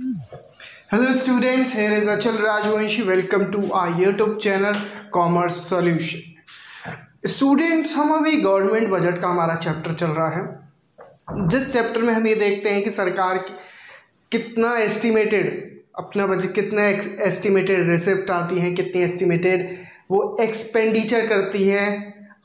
Hello students, here is Achal Rajvanshi. Welcome to our YouTube channel Commerce Solution. Students, हम अभी government budget का हमारा chapter चल रहा है, जिस चैप्टर में हम ये देखते हैं कि सरकार कितना एस्टिमेटेड अपना बजट, कितना एस्टिमेटेड रिसिप्ट आती है, कितनी एस्टिमेटेड वो एक्सपेंडिचर करती है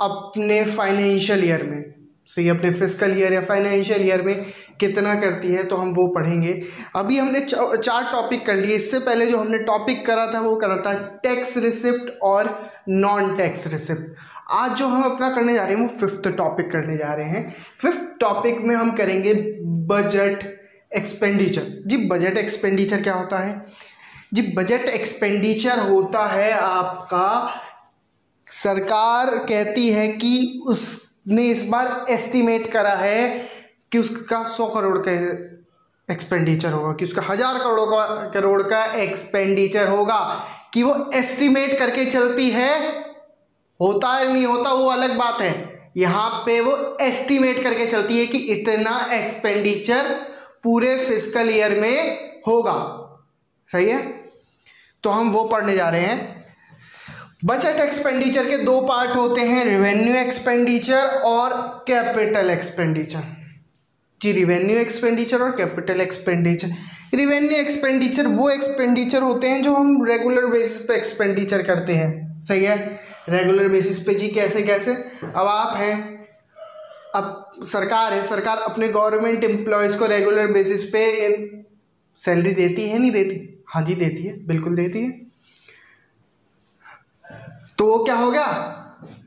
अपने फाइनेंशियल ईयर में, सही, अपने फिस्कल ईयर या फाइनेंशियल ईयर में कितना करती है, तो हम वो पढ़ेंगे। अभी हमने 4 टॉपिक कर लिए। इससे पहले जो हमने टॉपिक करा था वो करा था टैक्स रिसिप्ट और नॉन टैक्स रिसिप्ट। आज जो हम अपना करने जा रहे हैं वो 5th टॉपिक करने जा रहे हैं। 5th टॉपिक में हम करेंगे बजट एक्सपेंडिचर। जी, बजट एक्सपेंडिचर क्या होता है? जी, बजट एक्सपेंडिचर होता है आपका, सरकार कहती है कि उसने इस बार एस्टिमेट करा है कि उसका 100 करोड़ का एक्सपेंडिचर होगा, कि उसका 1000 करोड़ का एक्सपेंडिचर होगा, कि वो एस्टिमेट करके चलती है। होता है नहीं होता वो अलग बात है, यहाँ पे वो एस्टिमेट करके चलती है कि इतना एक्सपेंडिचर पूरे फिस्कल ईयर में होगा, सही है। तो हम वो पढ़ने जा रहे हैं। बजट एक्सपेंडिचर के 2 पार्ट होते हैं, रेवेन्यू एक्सपेंडिचर और कैपिटल एक्सपेंडिचर। जी, रेवेन्यू एक्सपेंडिचर और कैपिटल एक्सपेंडिचर। रेवेन्यू एक्सपेंडिचर वो एक्सपेंडिचर होते हैं जो हम रेगुलर बेसिस पे एक्सपेंडिचर करते हैं, सही है, रेगुलर बेसिस पे। जी, कैसे कैसे? अब आप हैं, अब सरकार है, सरकार अपने गवर्नमेंट एम्प्लॉयज़ को रेगुलर बेसिस पे सैलरी देती है, नहीं देती? हाँ जी, देती है, बिल्कुल देती है। तो वो क्या हो गया?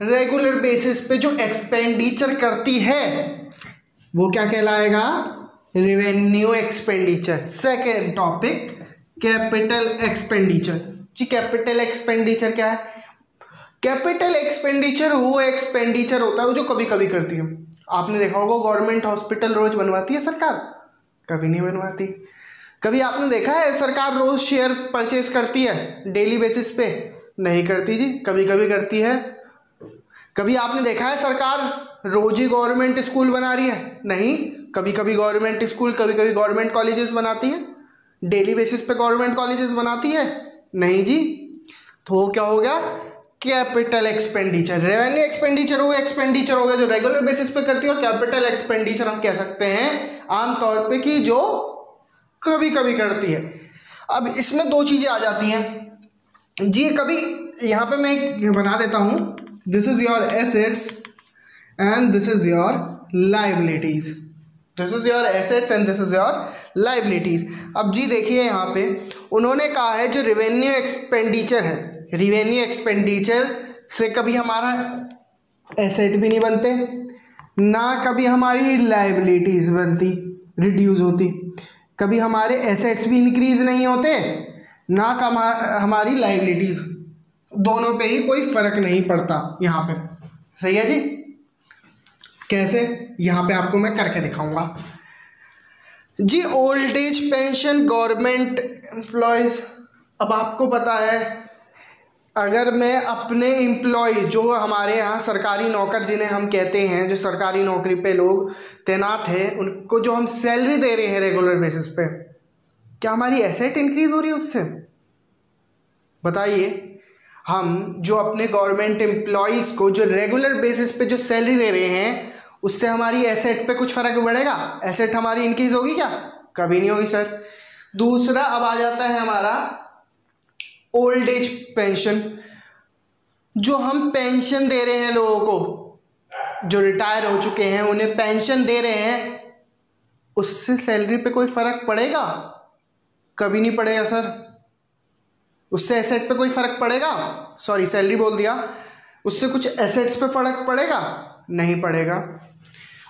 रेगुलर बेसिस पे जो एक्सपेंडिचर करती है वो क्या कहलाएगा? Revenue expenditure. Second topic, capital expenditure. जी, कैपिटल एक्सपेंडिचर क्या है? कैपिटल एक्सपेंडिचर वो एक्सपेंडिचर होता है वो जो कभी कभी करती है। आपने देखा होगा गवर्नमेंट हॉस्पिटल रोज बनवाती है सरकार? कभी नहीं बनवाती। कभी आपने देखा है सरकार रोज शेयर परचेज करती है डेली बेसिस पे? नहीं करती जी, कभी कभी करती है। कभी आपने देखा है सरकार रोज ही गवर्नमेंट स्कूल बना रही है? नहीं, कभी कभी गवर्नमेंट स्कूल, कभी कभी गवर्नमेंट कॉलेजेस बनाती है। डेली बेसिस पे गवर्नमेंट कॉलेजेस बनाती है? नहीं जी। तो वो क्या हो गया? Capital expenditure. रेवेन्यू एक्सपेंडिचर वो एक्सपेंडिचर हो गया जो रेगुलर बेसिस पे करती है, और कैपिटल एक्सपेंडिचर हम कह सकते हैं आमतौर पे कि जो कभी कभी करती है। अब इसमें 2 चीज़ें आ जाती हैं जी। कभी यहाँ पे मैं एक बना देता हूँ, this is your assets and this is your liabilities. This is your assets and this is your liabilities. अब जी देखिए, यहाँ पे उन्होंने कहा है जो रेवेन्यू एक्सपेंडिचर है, रेवेन्यू एक्सपेंडिचर से कभी हमारा एसेट भी नहीं बनते, ना कभी हमारी लाइबिलिटीज बनती, रिड्यूस होती। कभी हमारे एसेट्स भी इंक्रीज नहीं होते, ना हमारी लाइबिलिटीज, दोनों पे ही कोई फर्क नहीं पड़ता यहाँ पे, सही है जी। कैसे? यहाँ पे आपको मैं करके दिखाऊंगा जी। Old age pension government employees. अब आपको पता है, अगर मैं अपने एम्प्लॉयज जो हमारे यहाँ सरकारी नौकर जिन्हें हम कहते हैं, जो सरकारी नौकरी पे लोग तैनात हैं, उनको जो हम सैलरी दे रहे हैं रेगुलर बेसिस पे, क्या हमारी एसेट इंक्रीज हो रही है उससे? बताइए। हम जो अपने गवर्नमेंट एम्प्लॉयज़ को जो रेगुलर बेसिस पे जो सैलरी दे रहे हैं, उससे हमारी एसेट पे कुछ फ़र्क बढ़ेगा? एसेट हमारी इंक्रीज होगी क्या? कभी नहीं होगी सर। दूसरा, अब आ जाता है हमारा ओल्ड एज पेंशन। जो हम पेंशन दे रहे हैं लोगों को, जो रिटायर हो चुके हैं, उन्हें पेंशन दे रहे हैं, उससे सैलरी पे कोई फ़र्क पड़ेगा? कभी नहीं पड़ेगा सर। उससे एसेट पे कोई फ़र्क पड़ेगा? सॉरी, सैलरी बोल दिया। उससे कुछ एसेट्स पे फ़र्क पड़ेगा? नहीं पड़ेगा।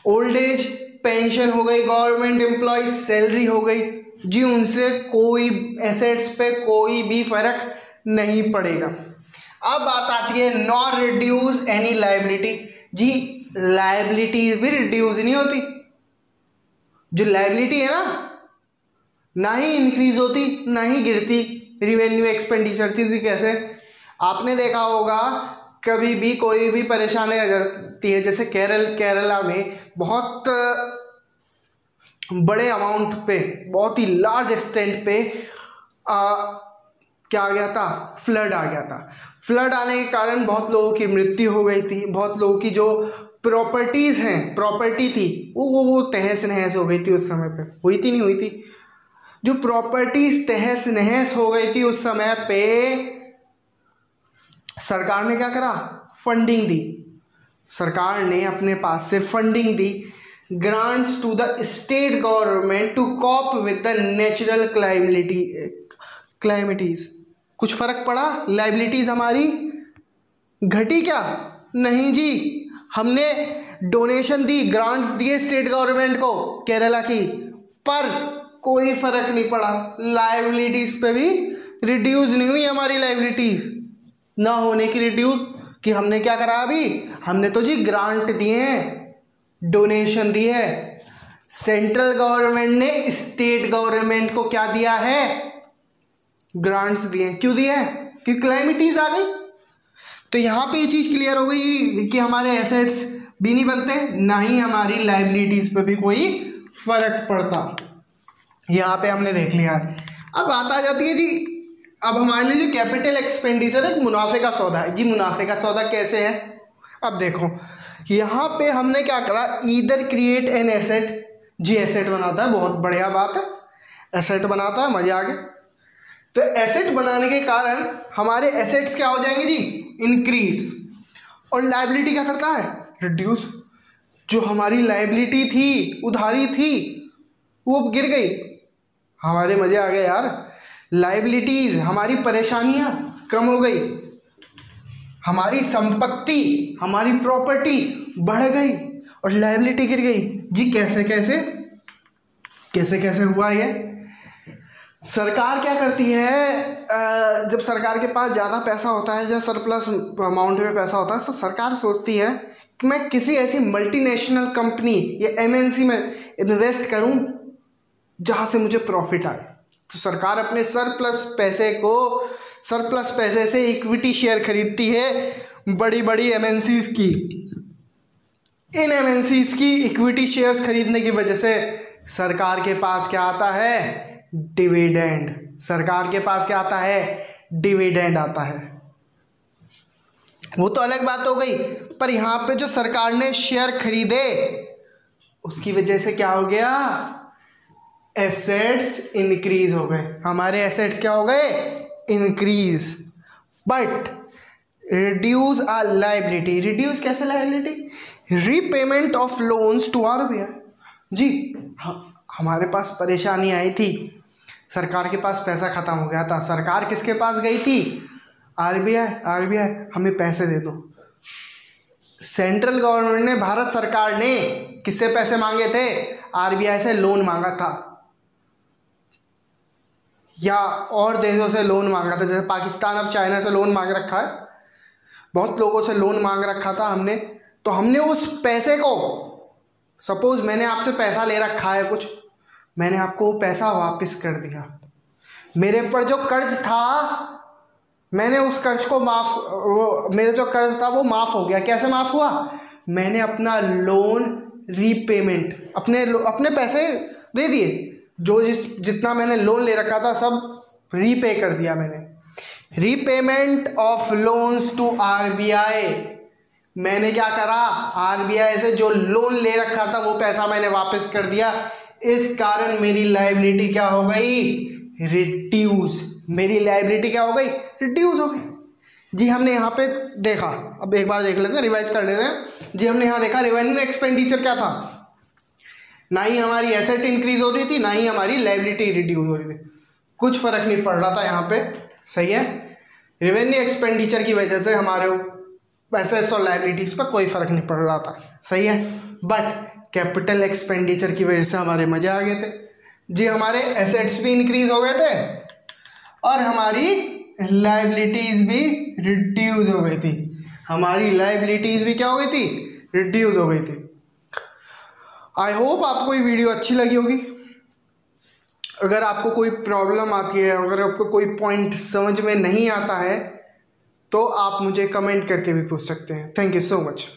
ओल्ड एज पेंशन हो गई, गवर्नमेंट एम्प्लॉय सैलरी हो गई जी, उनसे कोई एसेट्स पे कोई भी फर्क नहीं पड़ेगा। अब बात आती है नॉट रिड्यूस एनी लाइबिलिटी। जी, लाइबिलिटीज भी रिड्यूस नहीं होती। जो लाइबिलिटी है ना ही इंक्रीज होती ना ही गिरती। रिवेन्यू एक्सपेंडिचर चीज़ कैसे? आपने देखा होगा कभी भी कोई भी परेशानी आ जाती है, जैसे केरला में बहुत बड़े अमाउंट पे, बहुत ही लार्ज एक्सटेंट पे क्या आ गया था, फ्लड आ गया था। फ्लड आने के कारण बहुत लोगों की मृत्यु हो गई थी, बहुत लोगों की जो प्रॉपर्टीज़ हैं, प्रॉपर्टी थी वो तहस नहस हो गई थी उस समय पे। हुई थी नहीं हुई थी? जो प्रॉपर्टीज तहस नहस हो गई थी उस समय पे, सरकार ने क्या करा, फंडिंग दी। सरकार ने अपने पास से फंडिंग दी, grants to the state government to cope with the natural calamities. कुछ फर्क पड़ा? लाइबिलिटीज हमारी घटी क्या? नहीं जी, हमने डोनेशन दी, ग्रांट्स दिए स्टेट गवर्नमेंट को केरला की, पर कोई फर्क नहीं पड़ा। लाइबिलिटीज पे भी रिड्यूस नहीं हुई हमारी लाइबिलिटीज, ना होने की रिड्यूस कि हमने क्या करा, अभी हमने तो जी ग्रांट दिए हैं, डोनेशन दी है। सेंट्रल गवर्नमेंट ने स्टेट गवर्नमेंट को क्या दिया है, ग्रांट्स दिए। क्यों दिए? क्योंकि क्लाइमिटीज आ गई। तो यहां पे ये चीज क्लियर हो गई कि हमारे एसेट्स भी नहीं बनते, ना ही हमारी लाइबिलिटीज पे भी कोई फर्क पड़ता। यहां पे हमने देख लिया। अब बात आ जाती है जी, अब हमारे लिए जो कैपिटल एक्सपेंडिचर है, मुनाफे का सौदा है जी। मुनाफे का सौदा कैसे है? अब देखो यहाँ पे हमने क्या करा, ईदर क्रिएट एन एसेट जी, एसेट बनाता है, बहुत बढ़िया बात है, एसेट बनाता है, मजे आ गए। तो एसेट बनाने के कारण हमारे एसेट्स क्या हो जाएंगे जी, इंक्रीज, और लायबिलिटी क्या करता है, रिड्यूस। जो हमारी लायबिलिटी थी, उधारी थी, वो गिर गई, हमारे मजे आ गए यार। लायबिलिटीज, हमारी परेशानियां कम हो गई, हमारी संपत्ति, हमारी प्रॉपर्टी बढ़ गई और लायबिलिटी गिर गई जी। कैसे कैसे कैसे कैसे हुआ ये? सरकार क्या करती है, जब सरकार के पास ज़्यादा पैसा होता है, जब सरप्लस अमाउंट में पैसा होता है, तो सरकार सोचती है कि मैं किसी ऐसी मल्टीनेशनल कंपनी या एमएनसी में इन्वेस्ट करूं जहां से मुझे प्रॉफिट आए। तो सरकार अपने सरप्लस पैसे से इक्विटी शेयर खरीदती है बड़ी बड़ी एमएनसीज की। इन एमएनसीज की इक्विटी शेयर्स खरीदने की वजह से सरकार के पास क्या आता है, डिविडेंड। सरकार के पास क्या आता है, डिविडेंड आता है। वो तो अलग बात हो गई, पर यहां पे जो सरकार ने शेयर खरीदे उसकी वजह से क्या हो गया, एसेट्स इंक्रीज हो गए। हमारे एसेट्स क्या हो गए, increase. But reduce our liability. Reduce कैसे liability? Repayment of loans to RBI जी। हमारे पास परेशानी आई थी, सरकार के पास पैसा खत्म हो गया था, सरकार किसके पास गई थी, आरबीआई हमें पैसे दे दो। सेंट्रल गवर्नमेंट ने, भारत सरकार ने किससे पैसे मांगे थे, आरबीआई से लोन मांगा था, या और देशों से लोन मांगा था, जैसे पाकिस्तान अब चाइना से लोन मांग रखा है, बहुत लोगों से लोन मांग रखा था हमने। तो हमने उस पैसे को, सपोज मैंने आपसे पैसा ले रखा है कुछ, मैंने आपको वो पैसा वापस कर दिया। मेरे पर जो कर्ज था, मैंने उस कर्ज को मेरा जो कर्ज था वो माफ़ हो गया। कैसे माफ़ हुआ? मैंने अपना लोन रीपेमेंट, अपने पैसे दे दिए, जो जितना मैंने लोन ले रखा था सब रीपे कर दिया मैंने। Repayment of loans to RBI, मैंने क्या करा, आरबीआई से जो लोन ले रखा था वो पैसा मैंने वापस कर दिया। इस कारण मेरी लायबिलिटी क्या हो गई, रिड्यूस। मेरी लायबिलिटी क्या हो गई, रिड्यूस हो गई जी। हमने यहाँ पे देखा, अब एक बार देख लेते हैं, रिवाइज कर लेते हैं जी। हमने यहाँ देखा रेवेन्यू एक्सपेंडिचर क्या था, ना ही हमारी एसेट इंक्रीज हो रही थी, ना ही हमारी लायबिलिटी रिड्यूस हो रही थी, कुछ फर्क नहीं पड़ रहा था यहाँ पे, सही है। रेवेन्यू एक्सपेंडिचर की वजह से हमारे एसेट्स और लायबिलिटीज पर कोई फर्क नहीं पड़ रहा था, सही है। बट कैपिटल एक्सपेंडिचर की वजह से हमारे मजे आ गए थे जी। हमारे एसेट्स भी इंक्रीज हो गए थे और हमारी लायबिलिटीज भी रिड्यूस हो गई थी। हमारी लायबिलिटीज भी क्या हो गई थी, रिड्यूस हो गई थी। आई होप आपको ये वीडियो अच्छी लगी होगी। अगर आपको कोई प्रॉब्लम आती है, अगर आपको कोई पॉइंट समझ में नहीं आता है, तो आप मुझे कमेंट करके भी पूछ सकते हैं। Thank you so much.